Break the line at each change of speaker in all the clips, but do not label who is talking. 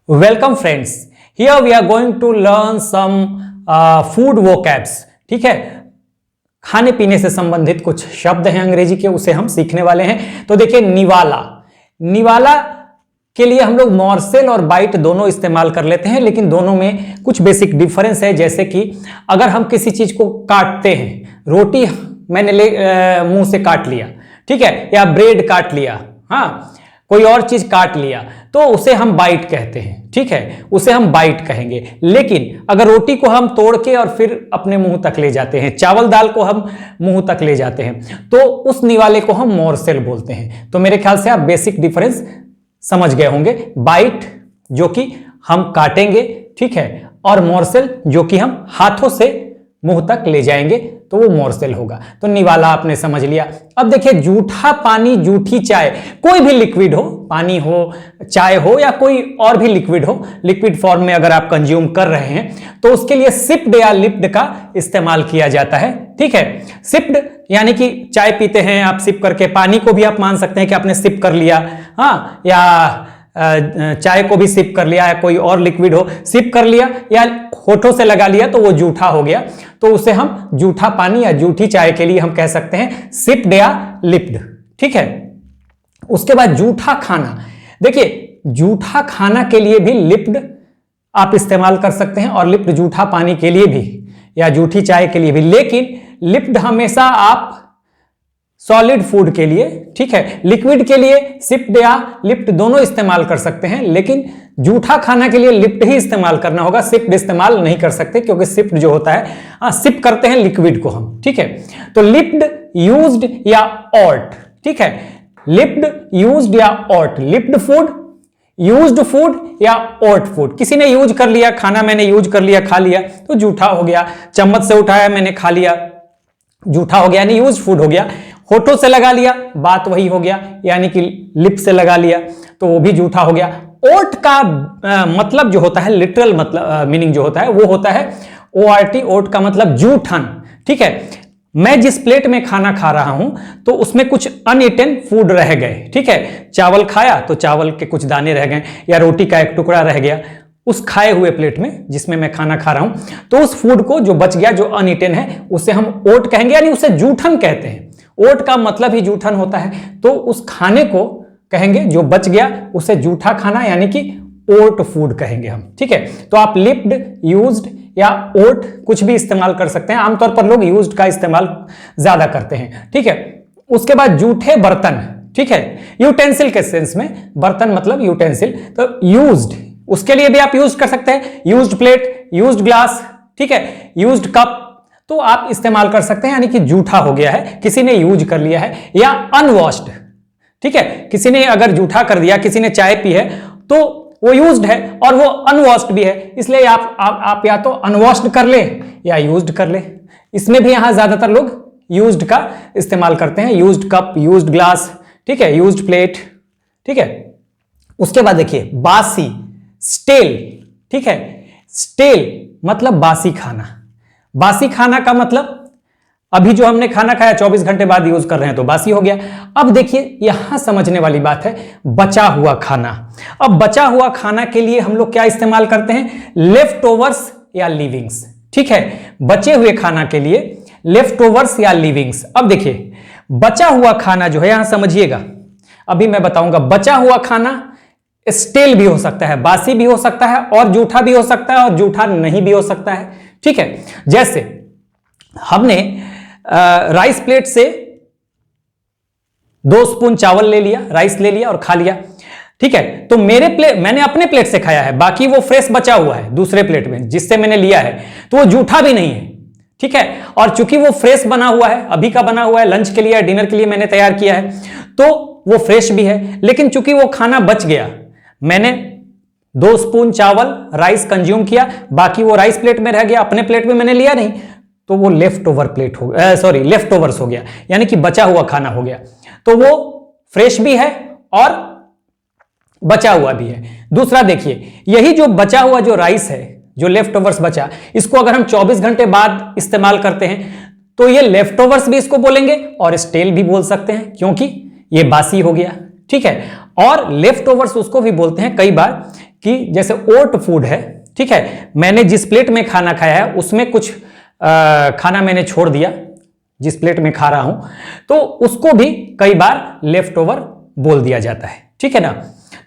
Welcome friends, here we are going to learn some food vocabs. ठीक है, खाने पीने से संबंधित कुछ शब्द हैं अंग्रेजी के, उसे हम सीखने वाले हैं। तो देखिए, निवाला, निवाला के लिए हम लोग मॉर्सेल और बाइट दोनों इस्तेमाल कर लेते हैं, लेकिन दोनों में कुछ बेसिक डिफरेंस है। जैसे कि अगर हम किसी चीज को काटते हैं, रोटी मैंने मुंह से काट लिया, ठीक है, या ब्रेड काट लिया, हाँ, कोई और चीज काट लिया, तो उसे हम बाइट कहते हैं। ठीक है, उसे हम बाइट कहेंगे। लेकिन अगर रोटी को हम तोड़ के और फिर अपने मुंह तक ले जाते हैं, चावल दाल को हम मुंह तक ले जाते हैं, तो उस निवाले को हम मॉर्सेल बोलते हैं। तो मेरे ख्याल से आप बेसिक डिफरेंस समझ गए होंगे। बाइट जो कि हम काटेंगे, ठीक है, और मॉर्सेल जो कि हम हाथों से मुंह तक ले जाएंगे, तो वो मॉर्सेल होगा। तो निवाला आपने समझ लिया। अब देखिए, जूठा पानी, जूठी चाय, कोई भी लिक्विड हो, पानी हो, चाय हो, या कोई और भी लिक्विड हो, लिक्विड फॉर्म में अगर आप कंज्यूम कर रहे हैं, तो उसके लिए सिप्ड या लिप्ड का इस्तेमाल किया जाता है। ठीक है, सिप्ड यानी कि चाय पीते हैं आप सिप करके, पानी को भी आप मान सकते हैं कि आपने सिप कर लिया, हाँ, या चाय को भी सिप कर लिया, या कोई और लिक्विड हो सिप कर लिया या होठों से लगा लिया, तो वो जूठा हो गया। तो उसे हम जूठा पानी या जूठी चाय के लिए हम कह सकते हैं सिप्ड या लिप्ड। ठीक है, उसके बाद जूठा खाना। देखिए, जूठा खाना के लिए भी लिप्ड आप इस्तेमाल कर सकते हैं, और लिप्ड जूठा पानी के लिए भी या जूठी चाय के लिए भी। लेकिन लिप्ड हमेशा आप सॉलिड फूड के लिए, ठीक है, लिक्विड के लिए सिप्ड या लिप्ड दोनों इस्तेमाल कर सकते हैं, लेकिन जूठा खाना के लिए लिप्ड ही इस्तेमाल करना होगा, सिप्ड इस्तेमाल नहीं कर सकते, क्योंकि सिप्ड जो होता है, सिप करते हैं लिक्विड को हम। ठीक है, तो लिप्ड, यूज्ड या ऑट। ठीक है, लिप्ड, यूज्ड या ऑट, लिप्ड फूड, यूज्ड फूड या ऑट फूड। किसी ने यूज कर लिया खाना, मैंने यूज कर लिया, खा लिया, तो जूठा हो गया। चम्मच से उठाया मैंने, खा लिया, जूठा हो गया, यानी यूज फूड हो गया। होठों से लगा लिया, बात वही हो गया, यानी कि लिप से लगा लिया, तो वो भी जूठा हो गया। ओट का मतलब जो होता है, लिटरल मतलब मीनिंग जो होता है, वो होता है ORT, ओट का मतलब जूठन। ठीक है, मैं जिस प्लेट में खाना खा रहा हूं, तो उसमें कुछ अनईटन फूड रह गए। ठीक है, चावल खाया तो चावल के कुछ दाने रह गए, या रोटी का एक टुकड़ा रह गया उस खाए हुए प्लेट में जिसमें मैं खाना खा रहा हूं, तो उस फूड को जो बच गया, जो अनईटन है, उसे हम ओट कहेंगे, यानी उसे जूठन कहते हैं। ओट का मतलब ही जूठन होता है, तो उस खाने को कहेंगे जो बच गया, उसे जूठा खाना यानी कि ओट फूड कहेंगे हम। ठीक है, तो आप लिप्ड, यूज्ड या ओट कुछ भी इस्तेमाल कर सकते हैं। आमतौर पर लोग यूज्ड का इस्तेमाल ज्यादा करते हैं। ठीक है, उसके बाद जूठे बर्तन। ठीक है, यूटेंसिल के सेंस में, बर्तन मतलब यूटेंसिल, तो यूज्ड, उसके लिए भी आप यूज कर सकते हैं, यूज्ड प्लेट, यूज्ड ग्लास, ठीक है, यूज्ड कप, तो आप इस्तेमाल कर सकते हैं, यानी कि जूठा हो गया है, किसी ने यूज कर लिया है। या अनवॉश्ड, ठीक है, किसी ने अगर जूठा कर दिया, किसी ने चाय पी है, तो वो यूज्ड है और वो अनवॉश्ड भी है, इसलिए आप या तो अनवॉश्ड कर ले या यूज्ड कर ले। इसमें भी यहां ज्यादातर लोग यूज्ड का इस्तेमाल करते हैं, यूज्ड कप, यूज्ड ग्लास, ठीक है, यूज्ड प्लेट। ठीक है, उसके बाद देखिए, बासी, स्टेल। ठीक है, स्टेल मतलब बासी खाना। बासी खाना का मतलब अभी जो हमने खाना खाया 24 घंटे बाद यूज कर रहे हैं, तो बासी हो गया। अब देखिए, यहां समझने वाली बात है, बचा हुआ खाना। अब बचा हुआ खाना के लिए हम लोग क्या इस्तेमाल करते हैं, लेफ्ट ओवर्स या लीविंग्स। ठीक है, बचे हुए खाना के लिए लेफ्ट ओवर्स या लीविंग्स। अब देखिए, बचा हुआ खाना जो है, यहां समझिएगा, अभी मैं बताऊंगा। बचा हुआ खाना स्टेल भी हो सकता है, बासी भी हो सकता है, और जूठा भी हो सकता है, और जूठा नहीं भी हो सकता है। ठीक है, जैसे हमने राइस प्लेट से 2 स्पून चावल ले लिया, राइस ले लिया और खा लिया। ठीक है, तो मैंने अपने प्लेट से खाया है, बाकी वो फ्रेश बचा हुआ है दूसरे प्लेट में जिससे मैंने लिया है, तो वो जूठा भी नहीं है। ठीक है, और चूंकि वो फ्रेश बना हुआ है, अभी का बना हुआ है, लंच के लिए, डिनर के लिए मैंने तैयार किया है, तो वो फ्रेश भी है। लेकिन चूंकि वो खाना बच गया, मैंने 2 स्पून चावल, राइस कंज्यूम किया, बाकी वो राइस प्लेट में रह गया, अपने प्लेट में मैंने लिया नहीं, तो वो लेफ्ट ओवर प्लेट हो गया, सॉरी, लेफ्ट ओवर्स हो गया, यानी कि बचा हुआ खाना हो गया। तो वो फ्रेश भी है और बचा हुआ भी है। दूसरा देखिए, यही जो बचा हुआ जो राइस है, जो लेफ्ट ओवर्स बचा, इसको अगर हम 24 घंटे बाद इस्तेमाल करते हैं, तो ये लेफ्ट ओवर्स भी इसको बोलेंगे और स्टेल भी बोल सकते हैं, क्योंकि ये बासी हो गया। ठीक है, और लेफ्ट ओवर्स उसको भी बोलते हैं कई बार कि जैसे ओट फूड है, ठीक है, मैंने जिस प्लेट में खाना खाया है उसमें कुछ खाना मैंने छोड़ दिया, जिस प्लेट में खा रहा हूं, तो उसको भी कई बार लेफ्ट ओवर बोल दिया जाता है, ठीक है ना।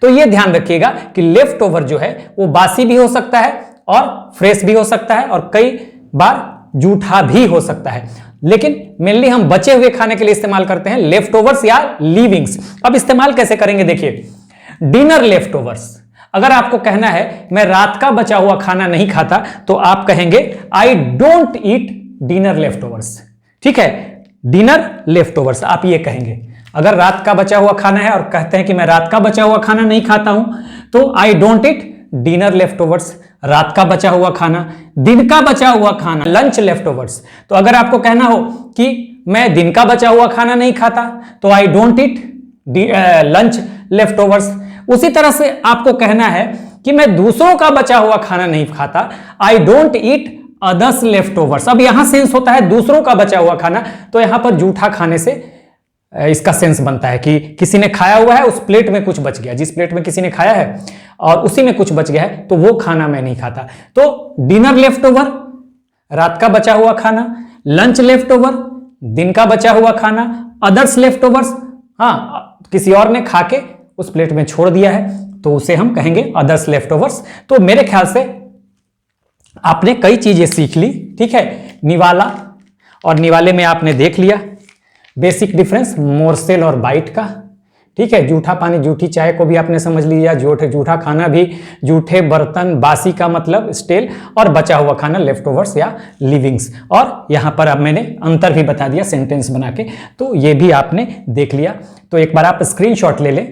तो यह ध्यान रखिएगा कि लेफ्ट ओवर जो है वो बासी भी हो सकता है और फ्रेश भी हो सकता है और कई बार जूठा भी हो सकता है, लेकिन मेनली हम बचे हुए खाने के लिए इस्तेमाल करते हैं लेफ्ट ओवर्स या लीविंग्स। अब इस्तेमाल कैसे करेंगे, देखिए, डिनर लेफ्ट ओवर्स। अगर आपको कहना है मैं रात का बचा हुआ खाना नहीं खाता, तो आप कहेंगे I don't eat dinner left overs, ठीक है, डिनर लेफ्ट ओवर्स आप ये कहेंगे। अगर रात का बचा हुआ खाना है और कहते हैं कि मैं रात का बचा हुआ खाना नहीं खाता हूं, तो I don't eat dinner left overs, रात का बचा हुआ खाना। दिन का बचा हुआ खाना, लंच लेफ्ट ओवर्स। तो अगर आपको कहना हो कि मैं दिन का बचा हुआ खाना नहीं खाता, तो I don't eat lunch left overs. उसी तरह से आपको कहना है कि मैं दूसरों का बचा हुआ खाना नहीं खाता, I don't eat others left overs. अब यहां सेंस होता है दूसरों का बचा हुआ खाना, तो यहां पर जूठा खाने से इसका सेंस बनता है कि किसी ने खाया हुआ है, उस प्लेट में कुछ बच गया, जिस प्लेट में किसी ने खाया है और उसी में कुछ बच गया है, तो वो खाना मैं नहीं खाता। तो डिनर लेफ्ट ओवर, रात का बचा हुआ खाना, लंच लेफ्ट ओवर, दिन का बचा हुआ खाना, अदर्स लेफ्ट ओवर्स, हाँ, किसी और ने खा के उस प्लेट में छोड़ दिया है, तो उसे हम कहेंगे अदर्स लेफ्ट ओवर्स। तो मेरे ख्याल से आपने कई चीजें सीख ली, ठीक है। निवाला और निवाले में आपने देख लिया बेसिक डिफरेंस मोरसेल और बाइट का, ठीक है। जूठा पानी जूठी चाय को भी आपने समझ लिया, जूठा खाना भी, जूठे बर्तन, बासी का मतलब स्टेल, और बचा हुआ खाना लेफ्ट ओवर्स या लिविंग्स। और यहां पर अब मैंने अंतर भी बता दिया सेंटेंस बना के, तो ये भी आपने देख लिया। तो एक बार आप स्क्रीनशॉट ले लें।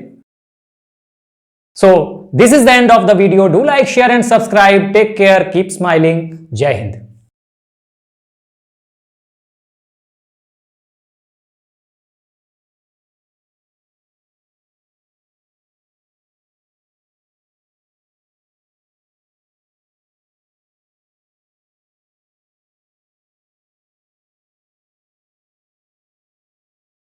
So this is the end of the video. Do like, share and subscribe. Take care, keep smiling. जय हिंद।